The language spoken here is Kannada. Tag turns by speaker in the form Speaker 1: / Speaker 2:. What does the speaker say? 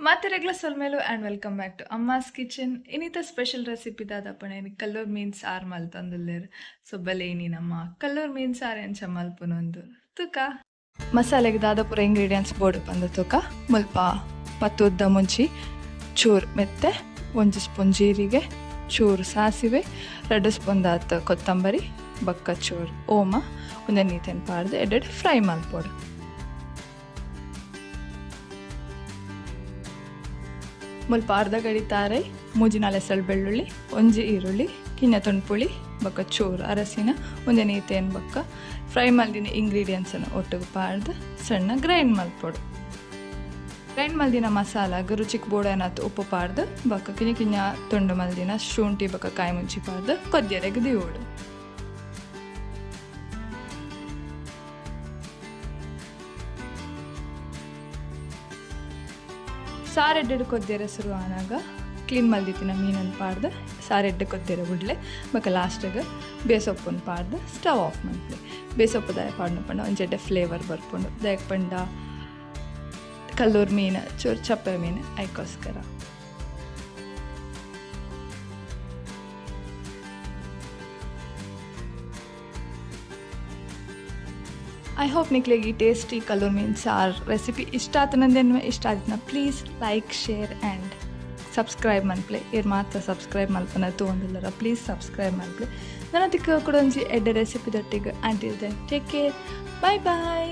Speaker 1: ಮತ್ತೆ ರೆಗ್ಯುಲರ್ ಸೊಲ್ಮೇಲು and welcome back to Amma's kitchen. ಇನ್ನಿತ ಸ್ಪೆಷಲ್ ರೆಸಿಪಿ ದಾದಪ್ಪಣೆ ಕಲ್ಲೂರ್ ಮೀನ್ ಸಾರು ಮಲ್ತಂದುಲ್ಲೇರು. ಸೊ ಬಲೆ ನಮ್ಮ ಕಲ್ಲೂರ್ ಮೀನ್ ಸಾರು ಎಂಚ ಮಲ್ಪುನೊಂದು ತುಕ ಮಸಾಲೆಗೆ ದಾದಪುರ ಇಂಗ್ರೀಡಿಯೆಂಟ್ಸ್ ಬೋರ್ಡು ಬಂದು ತುಕ ಮುಲ್ಪ ಪತ್ತು ಉದ್ದ ಮುಂಚಿ ಚೂರು ಮೆತ್ತೆ 1 ಸ್ಪೂನ್ ಜೀರಿಗೆ ಚೂರು ಸಾಸಿವೆ 2 ಸ್ಪೂನ್ ದಾತ ಕೊತ್ತಂಬರಿ ಬಕ್ಕ ಚೂರು ಓಮ ಒಂದೇ ನೀತೆನ್ ಪಾಡ್ದು ಎಡ್ಡೆಡ್ ಫ್ರೈ ಮಲ್ಪೋಡು. ಮುಲ್ಪ ಅರ್ಧ ಗಡಿ ತಾರೈ ಮೂಜಿನಾಲ್ ಹೆಸರು ಬೆಳ್ಳುಳ್ಳಿ ಒಂಜಿ ಈರುಳ್ಳಿ ಕಿನ್ನ ತೊಣ್ಪುಳಿ ಬೊಕ್ಕ ಚೂರು ಅರಸಿನ ಒಂದೇ ನೀತೇನು ಬೊಕ್ಕ ಫ್ರೈ ಮಲ್ದಿನ ಇಂಗ್ರೀಡಿಯೆಂಟ್ಸನ್ನು ಒಟ್ಟಿಗೆ ಪಾಡ್ದು ಸಣ್ಣ ಗ್ರೈಂಡ್ ಮಲ್ಪೊಡು. ಗ್ರೈಂಡ್ ಮಲ್ದಿನ ಮಸಾಲಾಗ ರುಚಿಗೆ ಬೋಡೇನಾತು ಉಪ್ಪು ಪಾಡ್ದು ಬೊಕ್ಕ ಕಿನ್ನ ಕಿನ್ನ ತೊಂಡು ಮಲ್ದಿನ ಶುಂಠಿ ಬೊಕ್ಕ ಕಾಯಿ ಮುಂಚಿ ಪಾಡ್ದು ಕೊದ್ಯರೆಗೆ ದಿವೋಡು. ಸಾರೆಡ್ಡೆ ಕೊದ್ದಿರ ಶುರು ಆನಾಗ ಕ್ಲೀನ್ ಮಲ್ದಿತ್ತಿನ ಮೀನನ್ನು ಪಾಡ್ದು ಸಾರೆಡ್ಡೆ ಕೊದ್ದಿರ ಬಿಡ್ಲೆ ಬೊಕ್ಕ ಲಾಸ್ಟಿಗೆ ಬೇಸೊಪ್ಪನ್ನು ಪಾಡ್ದು ಸ್ಟವ್ ಆಫ್ ಮಾಡ್ಲಿ. ಬೇಸೊಪ್ಪು ದಾಯ ಪಾಡ್ನ ಪಂಡ ಒಂಚೆಡ್ಡೆ ಫ್ಲೇವರ್ ಬರ್ಪುಂಡು ದಾಯಕ್ ಪಂಡ ಕಲ್ಲೂರು ಮೀನು ಚೂರು ಚಪ್ಪೆ ಮೀನು ಐಕೋಸ್ಕರ. ಐ ಹೋಪ್ ನಿಕ್ಲಿಗೆ ಈ ಟೇಸ್ಟಿ ಕಲ್ಲೂರ್ ಮೀನ್ ಸಾರು ರೆಸಿಪಿ ಇಷ್ಟ ಆತನಂದೇನು ಇಷ್ಟ ಆಯ್ತನ please like share and subscribe ಮನ್ಪ್ಲೆ ಇವ್ರು ಮಾತ್ರ ಸಬ್ಸ್ಕ್ರೈಬ್ ಮಲ್ಪನ ತೊಗೊಂಡಿಲ್ಲರ ಪ್ಲೀಸ್ ಸಬ್ಸ್ಕ್ರೈಬ್ ಮನ್ಪ್ಲೆ ನನ್ನ ತಿಕ್ಕ ಕೂಡ ಒಂಜಿ ಎಡ್ಡೆ ರೆಸಿಪಿ ದೊಟ್ಟಿಗೆ until then take care bye ಬಾಯ್.